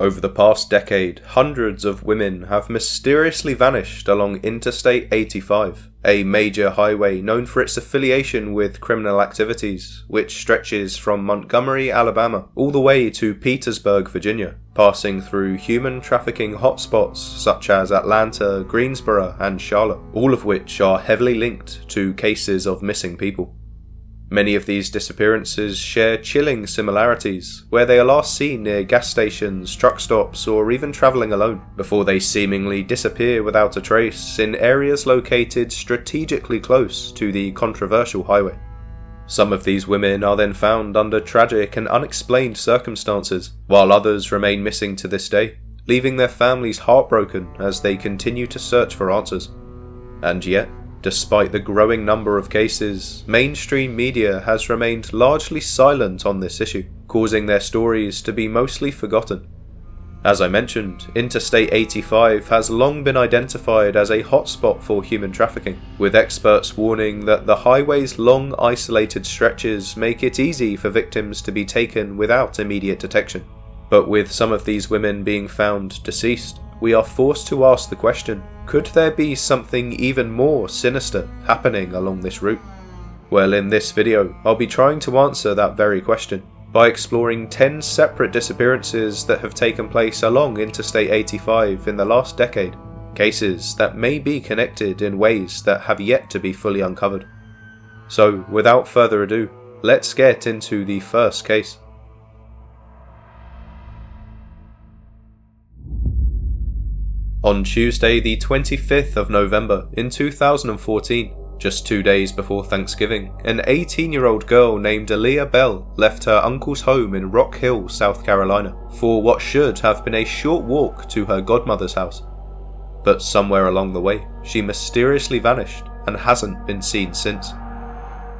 Over the past decade, hundreds of women have mysteriously vanished along Interstate 85, a major highway known for its affiliation with criminal activities, which stretches from Montgomery, Alabama, all the way to Petersburg, Virginia, passing through human trafficking hotspots such as Atlanta, Greensboro, and Charlotte, all of which are heavily linked to cases of missing people. Many of these disappearances share chilling similarities, where they are last seen near gas stations, truck stops, or even travelling alone, before they seemingly disappear without a trace in areas located strategically close to the controversial highway. Some of these women are then found under tragic and unexplained circumstances, while others remain missing to this day, leaving their families heartbroken as they continue to search for answers. And yet, despite the growing number of cases, mainstream media has remained largely silent on this issue, causing their stories to be mostly forgotten. As I mentioned, Interstate 85 has long been identified as a hotspot for human trafficking, with experts warning that the highway's long isolated stretches make it easy for victims to be taken without immediate detection. But with some of these women being found deceased, we are forced to ask the question, could there be something even more sinister happening along this route? Well, in this video, I'll be trying to answer that very question by exploring 10 separate disappearances that have taken place along Interstate 85 in the last decade, cases that may be connected in ways that have yet to be fully uncovered. So, without further ado, let's get into the first case. On Tuesday the 25th of November in 2014, just 2 days before Thanksgiving, an 18-year-old girl named Aaliyah Bell left her uncle's home in Rock Hill, South Carolina, for what should have been a short walk to her godmother's house. But somewhere along the way, she mysteriously vanished and hasn't been seen since.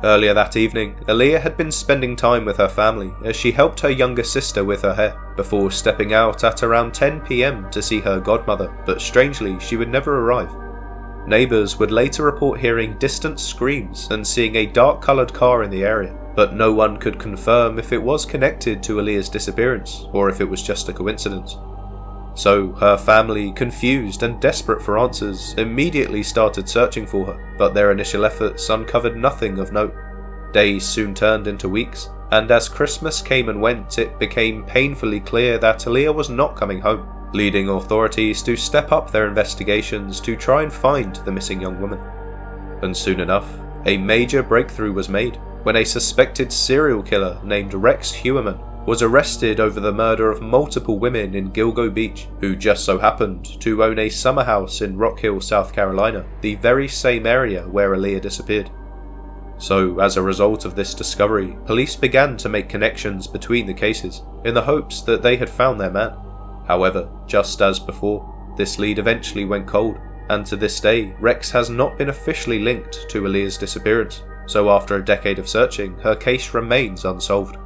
Earlier that evening, Aaliyah had been spending time with her family as she helped her younger sister with her hair, before stepping out at around 10 PM to see her godmother, but strangely she would never arrive. Neighbours would later report hearing distant screams and seeing a dark-coloured car in the area, but no one could confirm if it was connected to Aaliyah's disappearance or if it was just a coincidence. So her family, confused and desperate for answers, immediately started searching for her, but their initial efforts uncovered nothing of note. Days soon turned into weeks, and as Christmas came and went, it became painfully clear that Aaliyah was not coming home, leading authorities to step up their investigations to try and find the missing young woman. And soon enough, a major breakthrough was made when a suspected serial killer named Rex Heuermann was arrested over the murder of multiple women in Gilgo Beach, who just so happened to own a summer house in Rock Hill, South Carolina, the very same area where Aaliyah disappeared. So, as a result of this discovery, police began to make connections between the cases, in the hopes that they had found their man. However, just as before, this lead eventually went cold, and to this day, Rex has not been officially linked to Aaliyah's disappearance, so after a decade of searching, her case remains unsolved.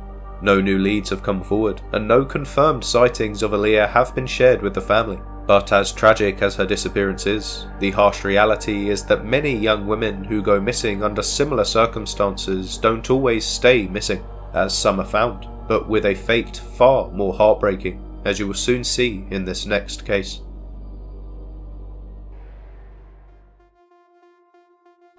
No new leads have come forward, and no confirmed sightings of Aaliyah have been shared with the family. But as tragic as her disappearance is, the harsh reality is that many young women who go missing under similar circumstances don't always stay missing, as some are found, but with a fate far more heartbreaking, as you will soon see in this next case.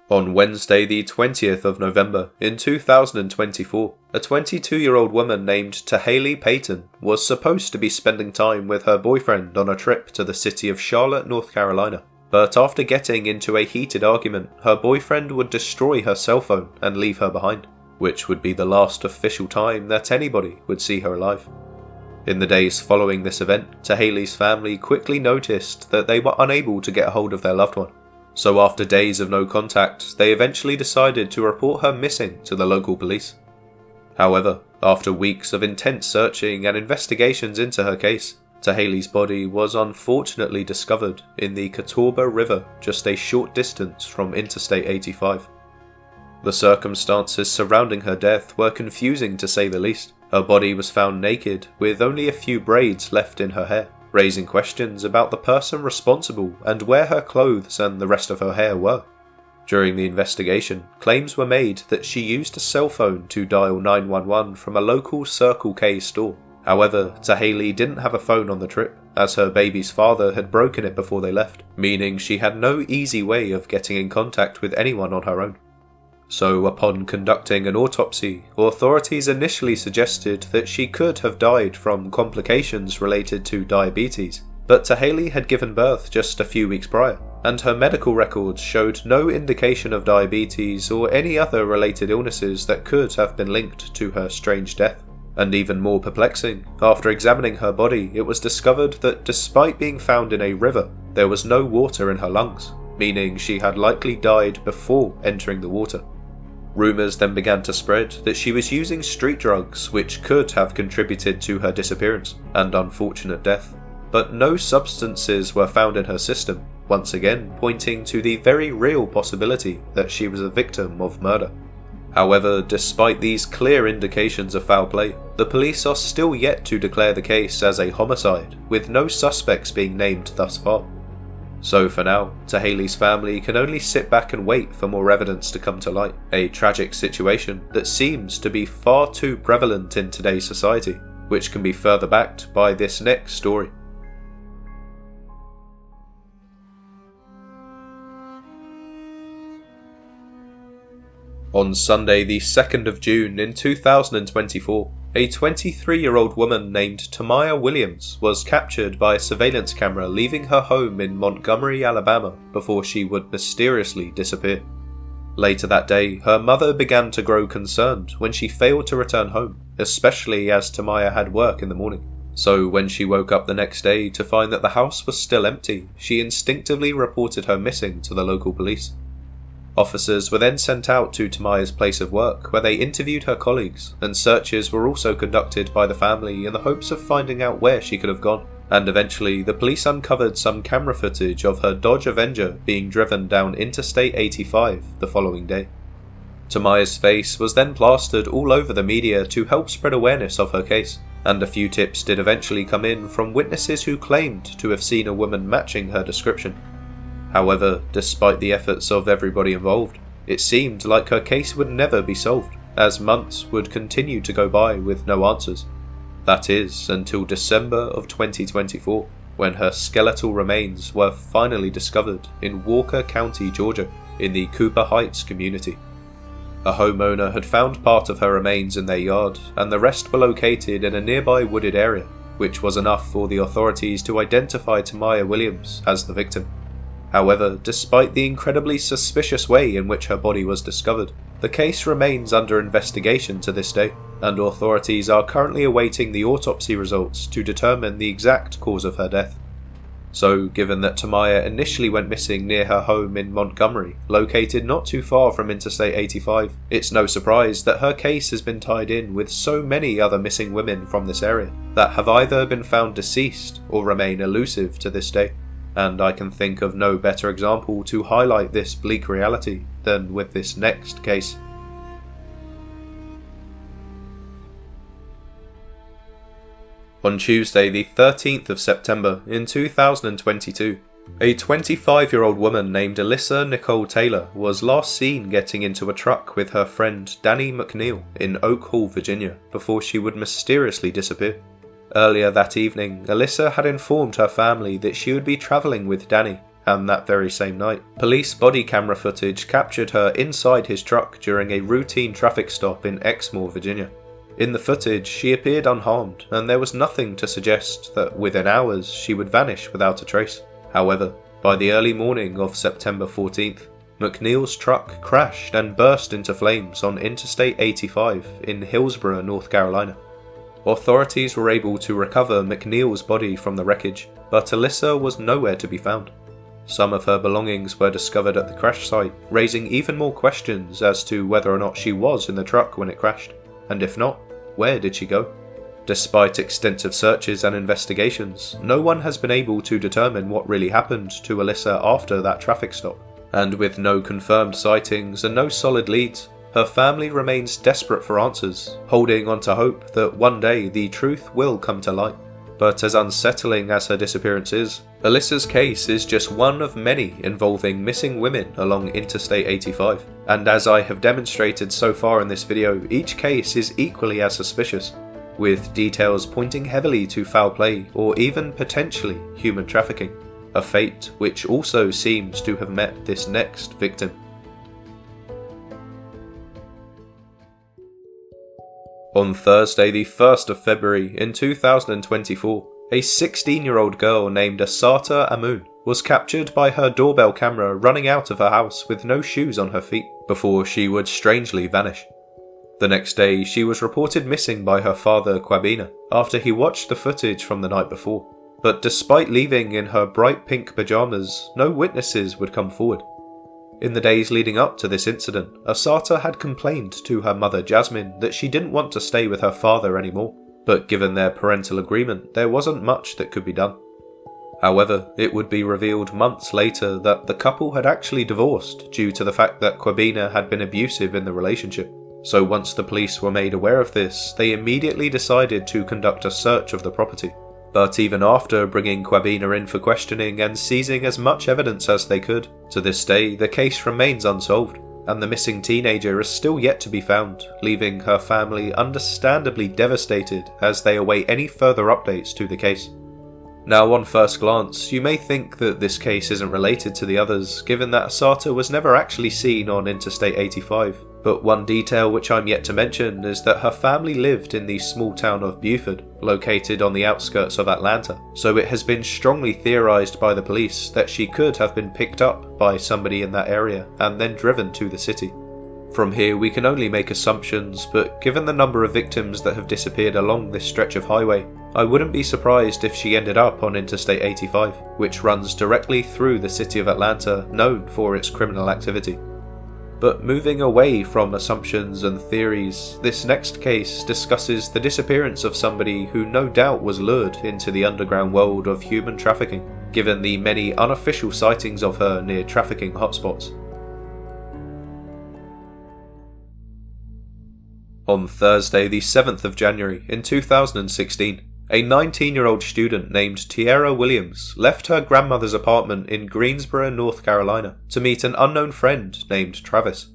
On Wednesday the 20th of November in 2024, a 22-year-old woman named Tyarra Payton was supposed to be spending time with her boyfriend on a trip to the city of Charlotte, North Carolina. But after getting into a heated argument, her boyfriend would destroy her cell phone and leave her behind, which would be the last official time that anybody would see her alive. In the days following this event, Tyarra's family quickly noticed that they were unable to get a hold of their loved one. So after days of no contact, they eventually decided to report her missing to the local police. However, after weeks of intense searching and investigations into her case, Tyarra's body was unfortunately discovered in the Catawba River just a short distance from Interstate 85. The circumstances surrounding her death were confusing to say the least. Her body was found naked, with only a few braids left in her hair, raising questions about the person responsible and where her clothes and the rest of her hair were. During the investigation, claims were made that she used a cell phone to dial 911 from a local Circle K store. However, Tyarra didn't have a phone on the trip, as her baby's father had broken it before they left, meaning she had no easy way of getting in contact with anyone on her own. So upon conducting an autopsy, authorities initially suggested that she could have died from complications related to diabetes, but Tyarra had given birth just a few weeks prior, and her medical records showed no indication of diabetes or any other related illnesses that could have been linked to her strange death. And even more perplexing, after examining her body, it was discovered that despite being found in a river, there was no water in her lungs, meaning she had likely died before entering the water. Rumours then began to spread that she was using street drugs which could have contributed to her disappearance and unfortunate death, but no substances were found in her system, once again pointing to the very real possibility that she was a victim of murder. However, despite these clear indications of foul play, the police are still yet to declare the case as a homicide, with no suspects being named thus far. So for now, Tyarra's family can only sit back and wait for more evidence to come to light, a tragic situation that seems to be far too prevalent in today's society, which can be further backed by this next story. On Sunday the 2nd of June in 2024, a 23-year-old woman named Timaya Williams was captured by a surveillance camera leaving her home in Montgomery, Alabama, before she would mysteriously disappear. Later that day, her mother began to grow concerned when she failed to return home, especially as Timaya had work in the morning. So when she woke up the next day to find that the house was still empty, she instinctively reported her missing to the local police. Officers were then sent out to Timaya's place of work, where they interviewed her colleagues, and searches were also conducted by the family in the hopes of finding out where she could have gone, and eventually the police uncovered some camera footage of her Dodge Avenger being driven down Interstate 85 the following day. Timaya's face was then plastered all over the media to help spread awareness of her case, and a few tips did eventually come in from witnesses who claimed to have seen a woman matching her description. However, despite the efforts of everybody involved, it seemed like her case would never be solved, as months would continue to go by with no answers. That is, until December of 2024, when her skeletal remains were finally discovered in Walker County, Georgia, in the Cooper Heights community. A homeowner had found part of her remains in their yard, and the rest were located in a nearby wooded area, which was enough for the authorities to identify Timaya Williams as the victim. However, despite the incredibly suspicious way in which her body was discovered, the case remains under investigation to this day, and authorities are currently awaiting the autopsy results to determine the exact cause of her death. So, given that Timaya initially went missing near her home in Montgomery, located not too far from Interstate 85, it's no surprise that her case has been tied in with so many other missing women from this area that have either been found deceased or remain elusive to this day. And I can think of no better example to highlight this bleak reality than with this next case. On Tuesday the 13th of September in 2022, a 25-year-old woman named Alyssa Nicole Taylor was last seen getting into a truck with her friend Danny McNeil in Oak Hall, Virginia, before she would mysteriously disappear. Earlier that evening, Alyssa had informed her family that she would be travelling with Danny, and that very same night, police body camera footage captured her inside his truck during a routine traffic stop in Exmoor, Virginia. In the footage, she appeared unharmed, and there was nothing to suggest that within hours she would vanish without a trace. However, by the early morning of September 14th, McNeil's truck crashed and burst into flames on Interstate 85 in Hillsborough, North Carolina. Authorities were able to recover McNeil's body from the wreckage, but Alyssa was nowhere to be found. Some of her belongings were discovered at the crash site, raising even more questions as to whether or not she was in the truck when it crashed, and if not, where did she go? Despite extensive searches and investigations, no one has been able to determine what really happened to Alyssa after that traffic stop, and with no confirmed sightings and no solid leads, her family remains desperate for answers, holding on to hope that one day the truth will come to light. But as unsettling as her disappearance is, Alyssa's case is just one of many involving missing women along Interstate 85. And as I have demonstrated so far in this video, each case is equally as suspicious. with details pointing heavily to foul play or even potentially human trafficking, a fate which also seems to have met this next victim. On Thursday the 1st of February in 2024, a 16-year-old girl named Asata Amun was captured by her doorbell camera running out of her house with no shoes on her feet before she would strangely vanish. The next day, she was reported missing by her father Kwabena after he watched the footage from the night before. But despite leaving in her bright pink pajamas, no witnesses would come forward. In the days leading up to this incident, Asata had complained to her mother Jasmine that she didn't want to stay with her father anymore, but given their parental agreement, there wasn't much that could be done. However, it would be revealed months later that the couple had actually divorced due to the fact that Kwabena had been abusive in the relationship. So once the police were made aware of this, they immediately decided to conduct a search of the property. But even after bringing Kwabena in for questioning and seizing as much evidence as they could, to this day the case remains unsolved, and the missing teenager is still yet to be found, leaving her family understandably devastated as they await any further updates to the case. Now, on first glance, you may think that this case isn't related to the others, given that Asata was never actually seen on Interstate 85. But one detail which I'm yet to mention is that her family lived in the small town of Buford, located on the outskirts of Atlanta, so it has been strongly theorized by the police that she could have been picked up by somebody in that area and then driven to the city. From here we can only make assumptions, but given the number of victims that have disappeared along this stretch of highway, I wouldn't be surprised if she ended up on Interstate 85, which runs directly through the city of Atlanta, known for its criminal activity. But moving away from assumptions and theories, this next case discusses the disappearance of somebody who no doubt was lured into the underground world of human trafficking, given the many unofficial sightings of her near trafficking hotspots. On Thursday the 7th of January in 2016, a 19-year-old student named Tyarra Williams left her grandmother's apartment in Greensboro, North Carolina, to meet an unknown friend named Travis.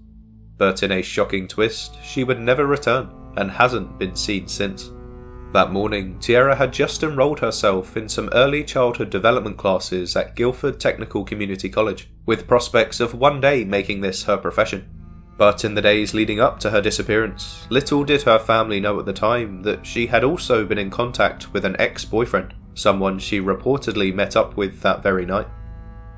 But in a shocking twist, she would never return, and hasn't been seen since. That morning, Tyarra had just enrolled herself in some early childhood development classes at Guilford Technical Community College, with prospects of one day making this her profession. But in the days leading up to her disappearance, little did her family know at the time that she had also been in contact with an ex-boyfriend, someone she reportedly met up with that very night.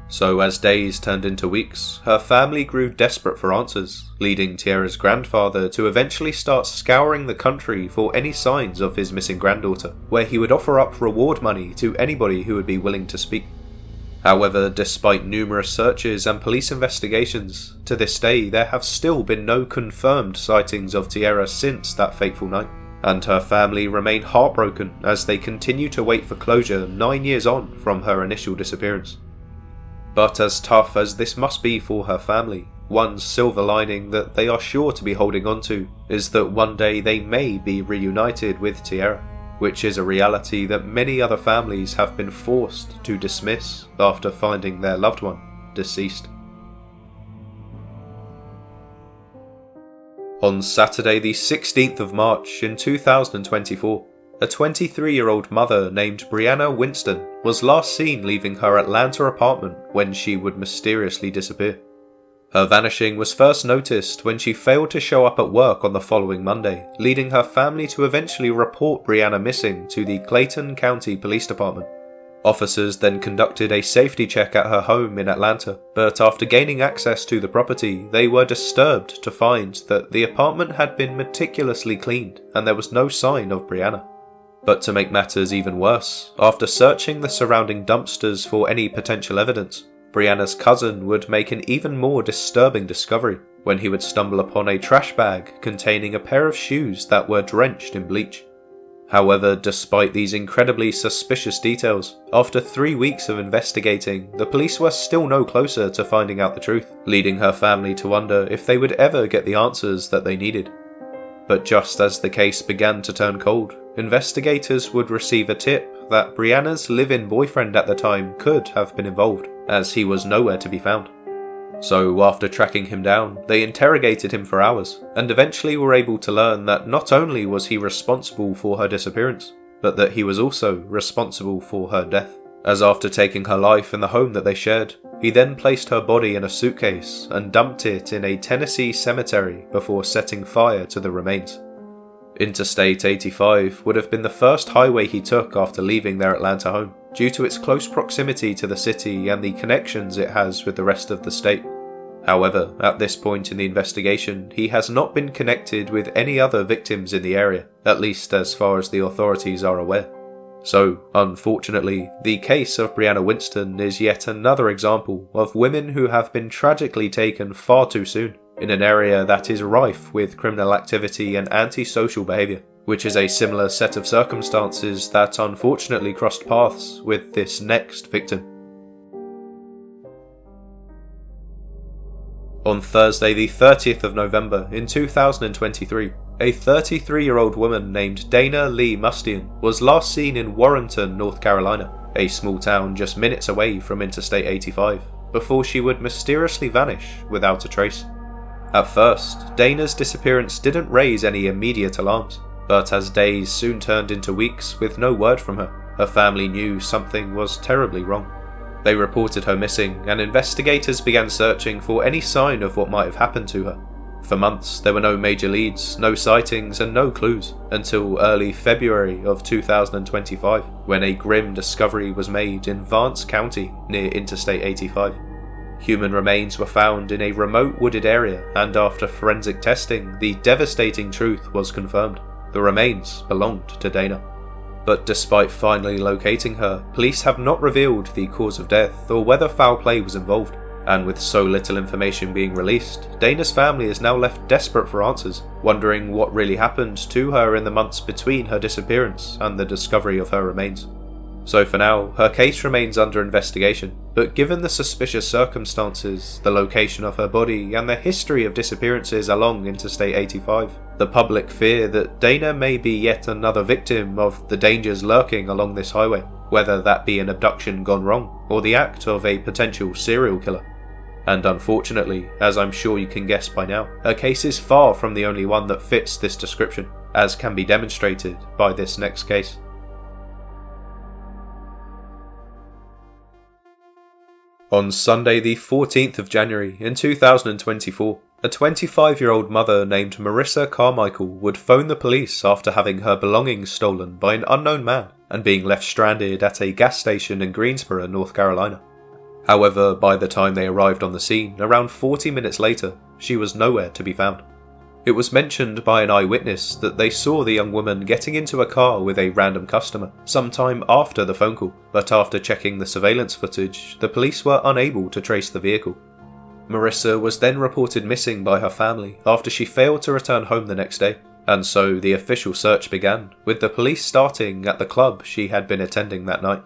So as days turned into weeks, her family grew desperate for answers, leading Tyarra's grandfather to eventually start scouring the country for any signs of his missing granddaughter, where he would offer up reward money to anybody who would be willing to speak. However, despite numerous searches and police investigations, to this day there have still been no confirmed sightings of Tyarra since that fateful night, and her family remain heartbroken as they continue to wait for closure 9 years on from her initial disappearance. But as tough as this must be for her family, one silver lining that they are sure to be holding on to is that one day they may be reunited with Tyarra, which is a reality that many other families have been forced to dismiss after finding their loved one deceased. On Saturday the 16th of March in 2024, a 23-year-old mother named Briana Winston was last seen leaving her Atlanta apartment when she would mysteriously disappear. Her vanishing was first noticed when she failed to show up at work on the following Monday, leading her family to eventually report Briana missing to the Clayton County Police Department. Officers then conducted a safety check at her home in Atlanta, but after gaining access to the property, they were disturbed to find that the apartment had been meticulously cleaned and there was no sign of Briana. But to make matters even worse, after searching the surrounding dumpsters for any potential evidence, Briana's cousin would make an even more disturbing discovery when he would stumble upon a trash bag containing a pair of shoes that were drenched in bleach. However, despite these incredibly suspicious details, after 3 weeks of investigating, the police were still no closer to finding out the truth, leading her family to wonder if they would ever get the answers that they needed. But just as the case began to turn cold, investigators would receive a tip that Briana's live-in boyfriend at the time could have been involved, as he was nowhere to be found. So after tracking him down, they interrogated him for hours, and eventually were able to learn that not only was he responsible for her disappearance, but that he was also responsible for her death, as after taking her life in the home that they shared, he then placed her body in a suitcase and dumped it in a Tennessee cemetery before setting fire to the remains. Interstate 85 would have been the first highway he took after leaving their Atlanta home, due to its close proximity to the city and the connections it has with the rest of the state. However, at this point in the investigation, he has not been connected with any other victims in the area, at least as far as the authorities are aware. So, unfortunately, the case of Briana Winston is yet another example of women who have been tragically taken far too soon, in an area that is rife with criminal activity and antisocial behaviour, which is a similar set of circumstances that unfortunately crossed paths with this next victim. On Thursday the 30th of November in 2023, a 33-year-old woman named Dana Lee Mustian was last seen in Warrenton, North Carolina, a small town just minutes away from Interstate 85, before she would mysteriously vanish without a trace. At first, Dana's disappearance didn't raise any immediate alarms, but as days soon turned into weeks with no word from her family knew something was terribly wrong. They reported her missing, and investigators began searching for any sign of what might have happened to her. For months, there were no major leads, no sightings, and no clues, until early February of 2025, when a grim discovery was made in Vance County near Interstate 85. Human remains were found in a remote wooded area, and after forensic testing, the devastating truth was confirmed. The remains belonged to Dana. But despite finally locating her, police have not revealed the cause of death or whether foul play was involved, and with so little information being released, Dana's family is now left desperate for answers, wondering what really happened to her in the months between her disappearance and the discovery of her remains. So for now, her case remains under investigation, but given the suspicious circumstances, the location of her body, and the history of disappearances along Interstate 85, the public fear that Dana may be yet another victim of the dangers lurking along this highway, whether that be an abduction gone wrong, or the act of a potential serial killer. And unfortunately, as I'm sure you can guess by now, her case is far from the only one that fits this description, as can be demonstrated by this next case. On Sunday the 14th of January in 2024, a 25-year-old mother named Marissa Carmichael would phone the police after having her belongings stolen by an unknown man and being left stranded at a gas station in Greensboro, North Carolina. However, by the time they arrived on the scene, around 40 minutes later, she was nowhere to be found. It was mentioned by an eyewitness that they saw the young woman getting into a car with a random customer sometime after the phone call, but after checking the surveillance footage, the police were unable to trace the vehicle. Marissa was then reported missing by her family after she failed to return home the next day, and so the official search began, with the police starting at the club she had been attending that night.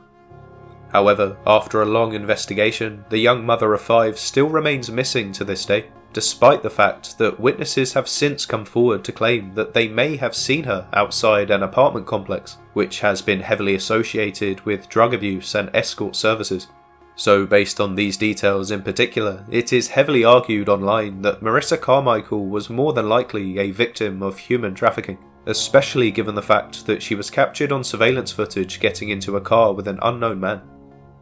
However, after a long investigation, the young mother of 5 still remains missing to this day, despite the fact that witnesses have since come forward to claim that they may have seen her outside an apartment complex, which has been heavily associated with drug abuse and escort services. So based on these details in particular, it is heavily argued online that Marissa Carmichael was more than likely a victim of human trafficking, especially given the fact that she was captured on surveillance footage getting into a car with an unknown man.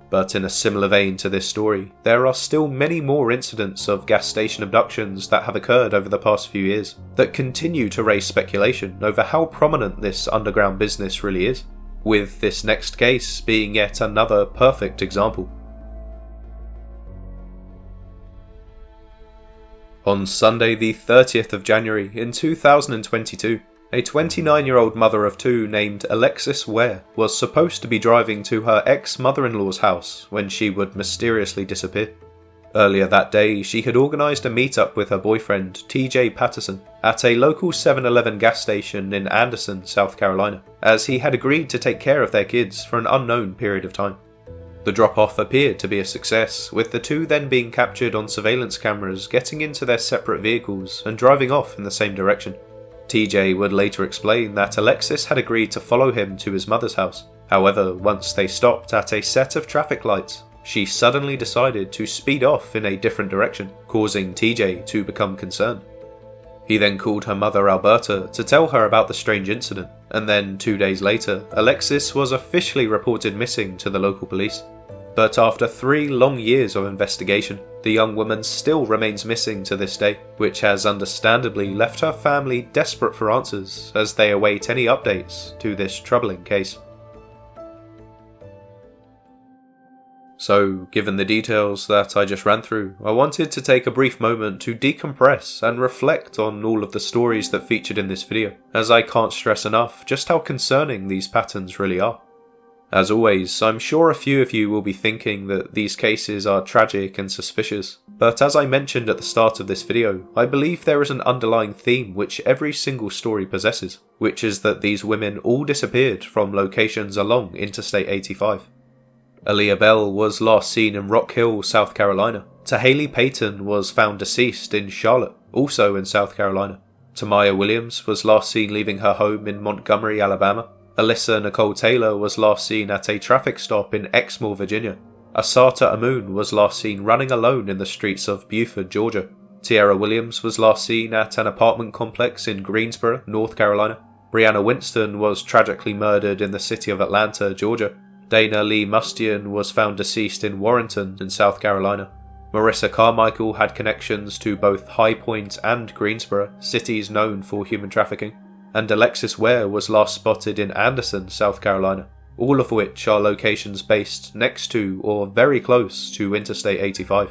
But in a similar vein to this story, there are still many more incidents of gas station abductions that have occurred over the past few years that continue to raise speculation over how prominent this underground business really is, with this next case being yet another perfect example. On Sunday the 30th of January in 2022, a 29-year-old mother of 2 named Alexis Ware was supposed to be driving to her ex-mother-in-law's house when she would mysteriously disappear. Earlier that day, she had organised a meet-up with her boyfriend, TJ Patterson, at a local 7-Eleven gas station in Anderson, South Carolina, as he had agreed to take care of their kids for an unknown period of time. The drop-off appeared to be a success, with the 2 then being captured on surveillance cameras getting into their separate vehicles and driving off in the same direction. TJ would later explain that Alexis had agreed to follow him to his mother's house. However, once they stopped at a set of traffic lights, she suddenly decided to speed off in a different direction, causing TJ to become concerned. He then called her mother Alberta to tell her about the strange incident, and then 2 days later, Alexis was officially reported missing to the local police. But after 3 long years of investigation, the young woman still remains missing to this day, which has understandably left her family desperate for answers as they await any updates to this troubling case. So, given the details that I just ran through, I wanted to take a brief moment to decompress and reflect on all of the stories that featured in this video, as I can't stress enough just how concerning these patterns really are. As always, I'm sure a few of you will be thinking that these cases are tragic and suspicious, but as I mentioned at the start of this video, I believe there is an underlying theme which every single story possesses, which is that these women all disappeared from locations along Interstate 85. Aaliyah Bell was last seen in Rock Hill, South Carolina. Tyarra Payton was found deceased in Charlotte, also in South Carolina. Timaya Williams was last seen leaving her home in Montgomery, Alabama. Alyssa Taylor was last seen at a traffic stop in Exmoor, Virginia. Asata Amun was last seen running alone in the streets of Beaufort, Georgia. Tyarra Williams was last seen at an apartment complex in Greensboro, North Carolina. Briana Winston was tragically murdered in the city of Atlanta, Georgia. Dana Lee Mustian was found deceased in Warrenton in South Carolina. Marissa Carmichael had connections to both High Point and Greensboro, cities known for human trafficking. And Alexis Ware was last spotted in Anderson, South Carolina, all of which are locations based next to or very close to Interstate 85.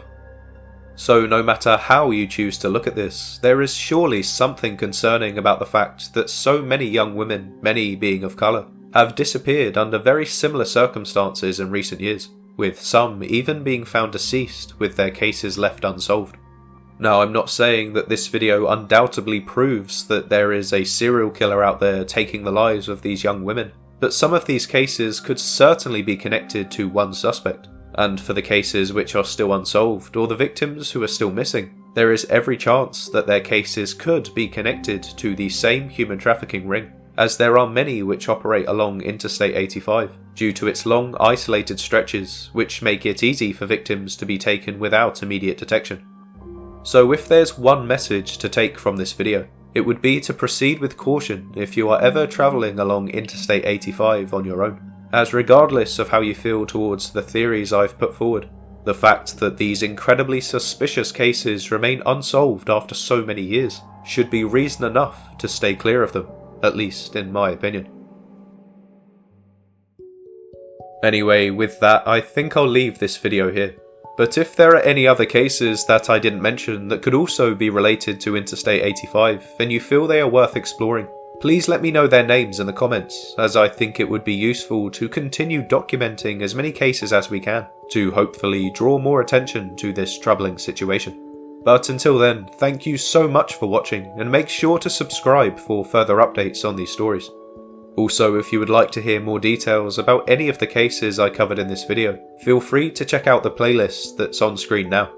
So no matter how you choose to look at this, there is surely something concerning about the fact that so many young women, many being of colour, have disappeared under very similar circumstances in recent years, with some even being found deceased with their cases left unsolved. Now, I'm not saying that this video undoubtedly proves that there is a serial killer out there taking the lives of these young women, but some of these cases could certainly be connected to one suspect, and for the cases which are still unsolved or the victims who are still missing, there is every chance that their cases could be connected to the same human trafficking ring, as there are many which operate along Interstate 85 due to its long isolated stretches which make it easy for victims to be taken without immediate detection. So if there's one message to take from this video, it would be to proceed with caution if you are ever travelling along Interstate 85 on your own, as regardless of how you feel towards the theories I've put forward, the fact that these incredibly suspicious cases remain unsolved after so many years should be reason enough to stay clear of them, at least in my opinion. Anyway, with that, I think I'll leave this video here. But if there are any other cases that I didn't mention that could also be related to Interstate 85 and you feel they are worth exploring, please let me know their names in the comments, as I think it would be useful to continue documenting as many cases as we can to hopefully draw more attention to this troubling situation. But until then, thank you so much for watching, and make sure to subscribe for further updates on these stories. Also, if you would like to hear more details about any of the cases I covered in this video, feel free to check out the playlist that's on screen now.